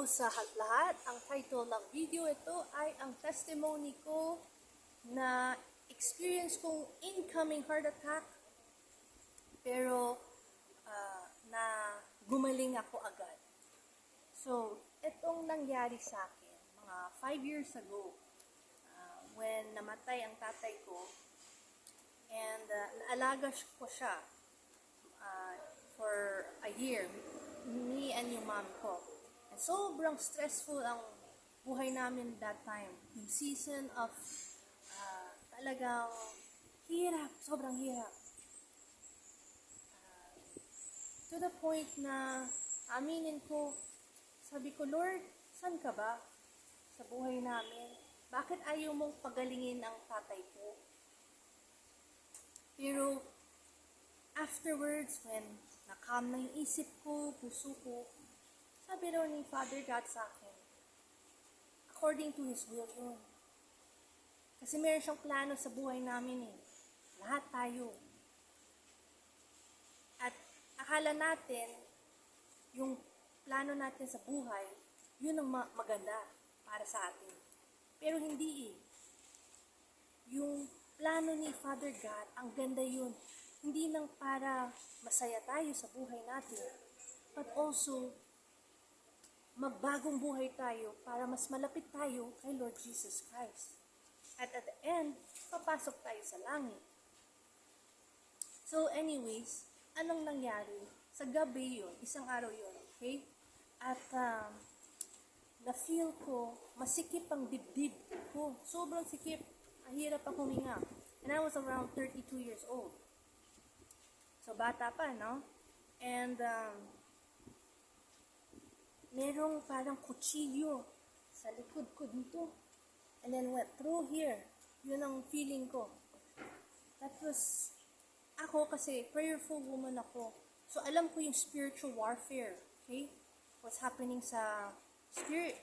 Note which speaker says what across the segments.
Speaker 1: Hello sa lahat. Ang title ng video ito ay ang testimony ko na experience kong incoming heart attack pero na gumaling ako agad. So, itong nangyari sa akin mga 5 years ago when namatay ang tatay ko and naalaga ko siya for a year, me and yung mom ko. And sobrang stressful ang buhay namin that time. Yung season of talagang hirap, sobrang hirap. To the point na aminin ko, sabi ko, Lord, saan ka ba sa buhay namin? Bakit ayaw mong pagalingin ang tatay ko? Pero afterwards, when na-calm na yung isip ko, puso ko, sabi raw ni Father God sa akin, according to His will yun. Kasi meron siyang plano sa buhay namin eh. Lahat tayo. At akala natin, yung plano natin sa buhay, yun ang maganda para sa atin. Pero hindi eh. Yung plano ni Father God, ang ganda yun. Hindi lang para masaya tayo sa buhay natin, but also magbagong buhay tayo para mas malapit tayo kay Lord Jesus Christ. At the end, papasok tayo sa langit. So anyways, anong nangyari? Sa gabi yun, isang araw yun, okay? At na-feel ko, masikip ang dibdib ko. Sobrang sikip. Ang hirap ang huminga. And I was around 32 years old. So bata pa, no? And merong parang kutsilyo sa likod ko dito. And then went through here. Yun ang feeling ko. Tapos, ako kasi prayerful woman ako. So alam ko yung spiritual warfare. Okay? What's happening sa spirit.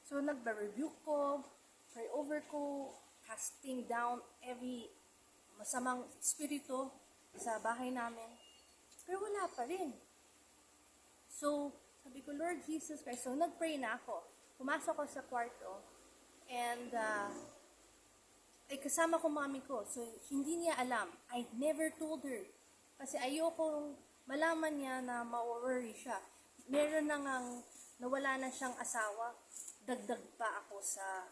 Speaker 1: So nagba-rebuke ko, pray over ko, casting down every masamang espiritu sa bahay namin. Pero wala pa rin. So, sabi ko, Lord Jesus Christ. So, nag-pray na ako. Pumasok ako sa kwarto. And, ay kasama ko mami ko. So, hindi niya alam. I never told her. Kasi ayokong malaman niya na ma-worry siya. Meron na ngang nawala na siyang asawa. Dagdag pa ako sa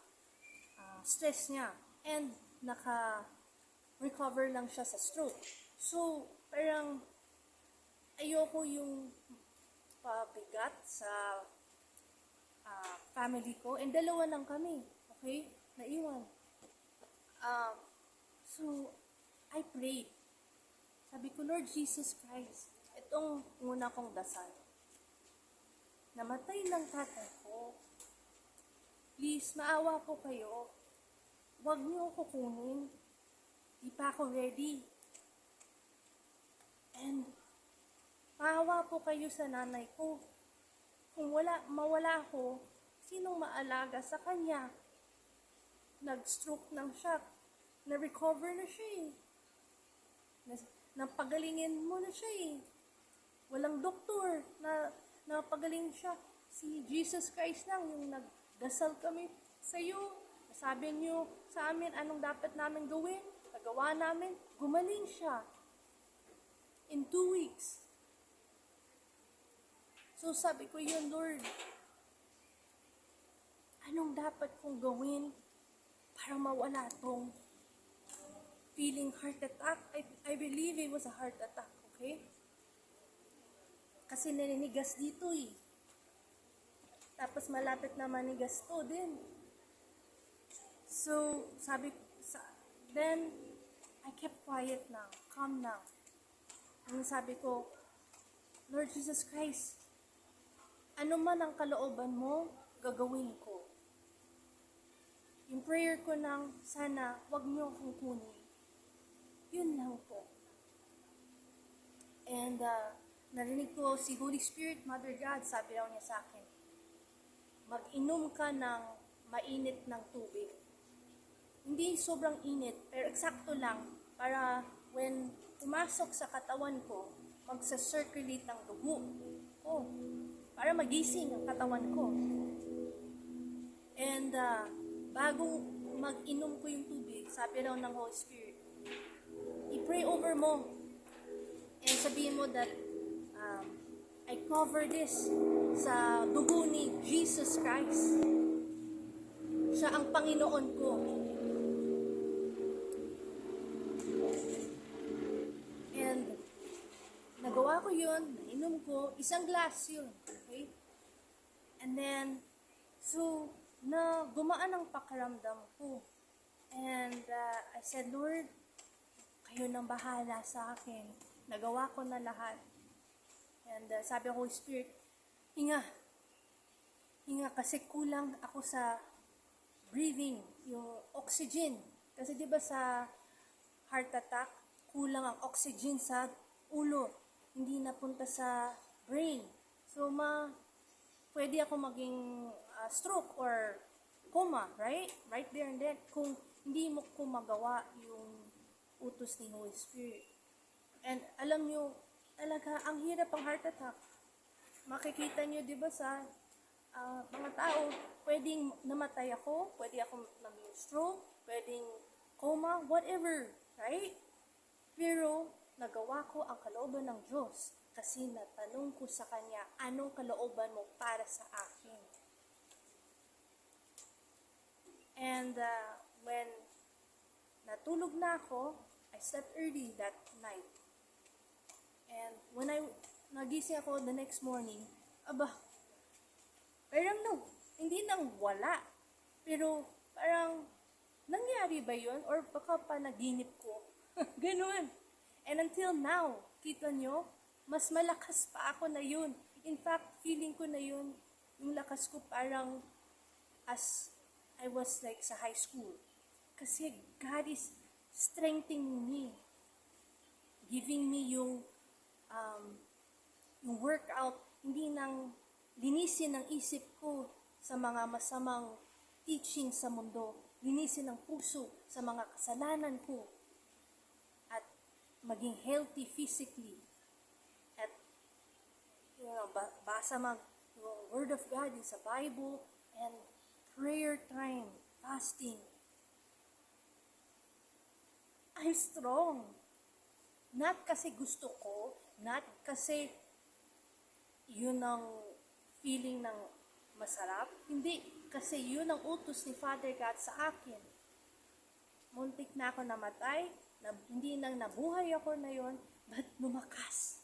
Speaker 1: stress niya. And, naka-recover lang siya sa stroke. So, parang ayoko yung pabigat sa family ko. And dalawa lang kami. Okay? Naiwan. So, I prayed. Sabi ko, Lord Jesus Christ, itong una kong dasal. Namatay lang tatay ko. Please, maawa po kayo. Huwag niyo ako kunin. Di pa ako ready. And, maawa po kayo sa nanay ko. Kung mawala ako, sinong maalaga sa kanya? Nag-stroke ng shock. Na-recover na siya eh. Napagalingin mo na siya eh. Walang doktor na napagaling siya. Si Jesus Christ lang yung nagdasal kami sa iyo. Sabi niyo sa amin anong dapat namin gawin. Nagawa namin. Gumaling siya. In 2 weeks. So sabi ko yun, Lord, anong dapat kong gawin para mawala tong feeling heart attack? I believe it was a heart attack, okay? Kasi naninigas dito eh. Tapos malapit na manigas to din. So, then, I kept quiet now, calm now. And sabi ko, Lord Jesus Christ, ano man ang kalooban mo, gagawin ko. Yung prayer ko nang, sana, wag niyo akong kunin. Yun lang po. And, narinig ko si Holy Spirit, Mother God, sabi raw niya sa akin, mag-inom ka ng mainit ng tubig. Hindi sobrang init, pero eksakto lang para when pumasok sa katawan ko, magsa-circulate ng dugo. Oh, para magising ang katawan ko. And bagong mag-inom ko yung tubig, sabi raw ng Holy Spirit, i-pray over mo. And sabihin mo that I cover this sa dugo ni Jesus Christ. Siya ang Panginoon ko. And nagawa ko yun, nainom ko, isang glass yun. Okay? And then, so, gumaan ang pakiramdam ko. And I said, Lord, kayo nang bahala sa akin. Nagawa ko na lahat. And sabi ko, Holy Spirit, hinga. Hinga kasi kulang ako sa breathing, yung oxygen. Kasi di ba sa heart attack, kulang ang oxygen sa ulo. Hindi napunta sa brain. So, pwede ako maging stroke or coma, right? Right there and then. Kung hindi mo ko magawa yung utos ni Holy Spirit. And alam nyo, talaga, ang hirap ang heart attack. Makikita nyo, di ba, sa mga tao, pwedeng namatay ako, pwede ako maging stroke, pwedeng coma, whatever, right? Pero, nagawa ko ang kalooban ng Diyos kasi natanong ko sa Kanya, anong kalooban mo para sa akin? And when natulog na ako, I slept early that night. And when nagising ako the next morning, parang hindi nang wala. Pero parang, nangyari ba yun? Or baka panaginip ko? Ganun. And until now, kita nyo, mas malakas pa ako na yun. In fact, feeling ko na yun, yung lakas ko parang as I was like sa high school. Kasi God is strengthening me. Giving me yung workout, hindi nang linisin ang isip ko sa mga masamang teaching sa mundo. Linisin ang puso sa mga kasalanan ko. At maging healthy physically. At basa yung Word of God sa Bible and prayer time, fasting. I'm strong. Not kasi gusto ko, not kasi yun ang feeling ng masarap. Hindi, kasi yun ang utos ni Father God sa akin. Muntik na ako namatay, hindi nang nabuhay ako na yun, but lumakas.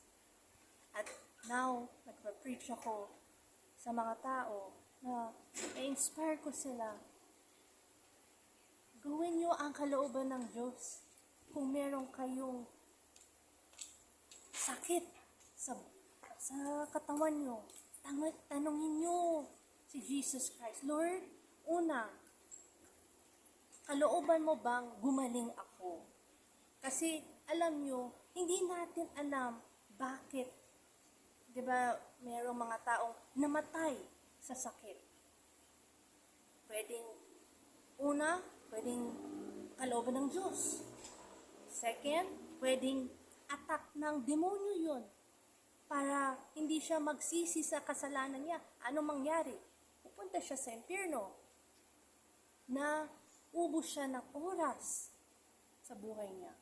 Speaker 1: At now, nagpa-preach ako sa mga tao na i-inspire ko sila. Gawin nyo ang kalooban ng Diyos. Kung meron kayong sakit sa katawan nyo, tanongin nyo si Jesus Christ. Lord, una, kalooban mo bang gumaling ako? Kasi, alam nyo, hindi natin alam bakit. Diba, mayroong mga taong namatay sa sakit. Pwedeng kalooban ng Diyos. Second, pwedeng attack ng demonyo yun. Para hindi siya magsisi sa kasalanan niya. Ano mangyari? Pupunta siya sa impyerno. Na ubos siya ng oras sa buhay niya.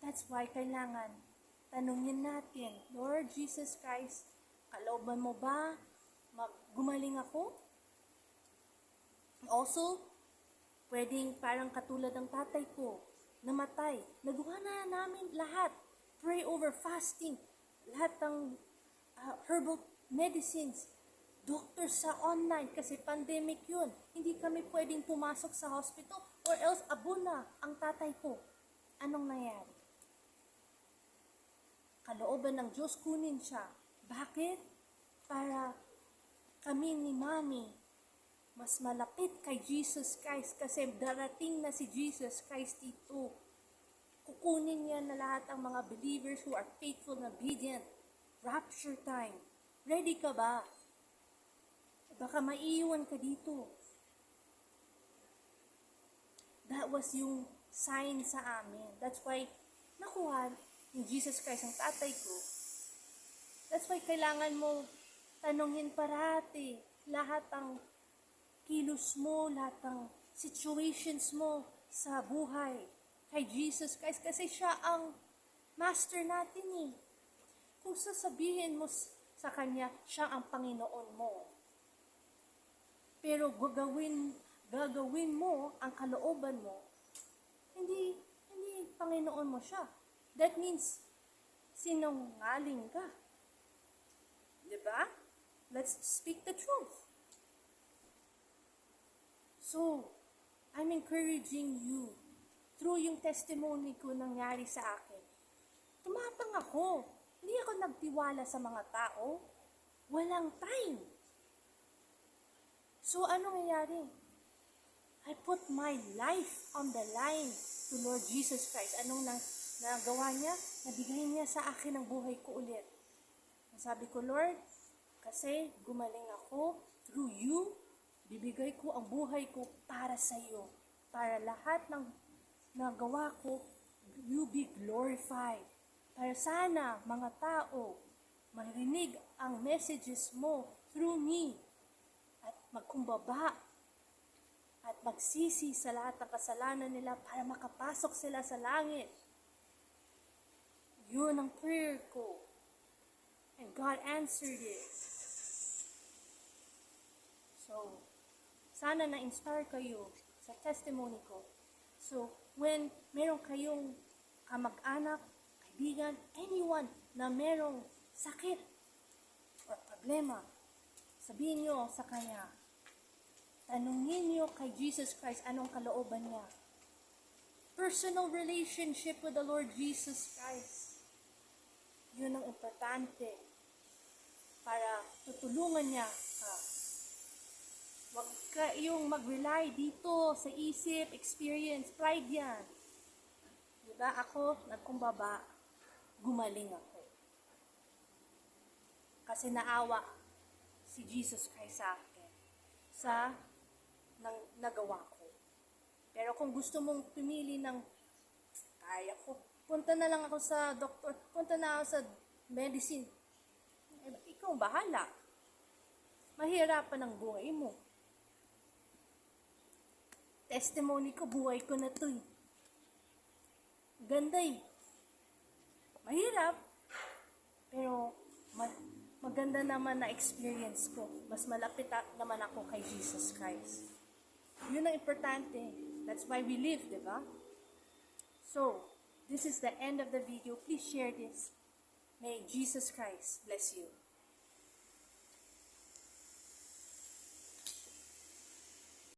Speaker 1: That's why kailangan tanungin natin, Lord Jesus Christ, kalooban mo ba gumaling ako? Also, pwedeng parang katulad ng tatay ko, namatay. Nagawa na namin lahat. Pray over fasting. Lahat ng herbal medicines. Doctor sa online kasi pandemic yun. Hindi kami pwedeng pumasok sa hospital or else abuna ang tatay ko. Anong nangyari? Kalooban ng Diyos, kunin siya. Bakit? Para kami ni Mami mas malapit kay Jesus Christ kasi darating na si Jesus Christ dito. Kukunin niya na lahat ang mga believers who are faithful and obedient. Rapture time. Ready ka ba? Baka maiiwan ka dito. That was yung sign sa amin. That's why nakuha ni Jesus Christ ang tatay ko. That's why kailangan mo tanungin parati lahat ng kilos mo, lahat ng situations mo sa buhay kay Jesus Christ kasi siya ang master natin eh. Kung sasabihin mo sa Kanya, siya ang Panginoon mo. Pero gagawin mo ang kalooban mo, hindi Panginoon mo siya. That means, sinungaling ka. Diba? Let's speak the truth. So, I'm encouraging you, through yung testimony ko nangyari sa akin, tumapang ako. Hindi ako nagtiwala sa mga tao. Walang time. So, ano nangyari? I put my life on the line to Lord Jesus Christ. Anong nagawa niya? Nabigay niya sa akin ang buhay ko ulit. Sabi ko, Lord, kasi gumaling ako through you, bibigay ko ang buhay ko para sa iyo. Para lahat ng nagawa ko, you be glorified. Para sana mga tao marinig ang messages mo through me at magkumbaba at magsisi sa lahat ng kasalanan nila para makapasok sila sa langit. Yun ang prayer ko. And God answered it. So, sana na-inspire kayo sa testimony ko. So, when meron kayong kamag-anak, kaibigan, anyone na merong sakit or problema, sabihin nyo sa Kanya, tanungin nyo kay Jesus Christ anong kalooban niya. Personal relationship with the Lord Jesus Christ. Yun ang importante para tutulungan niya ka. Huwag kayong mag-rely dito sa isip, experience, pride yan. Diba ako, nagkumbaba, gumaling ako. Kasi naawa si Jesus Christ sa akin sa nagawa ko. Pero kung gusto mong pumili ng kaya ko, punta na lang ako sa doktor, punta na ako sa medicine. Ikaw bahala. Mahirapan ang buhay mo. Testimony ko, buhay ko na to eh. Ganda eh. Mahirap, pero maganda naman na experience ko. Mas malapit naman ako kay Jesus Christ. Yun ang importante. That's why we live, di ba? So, this is the end of the video. Please share this. May Jesus Christ bless you.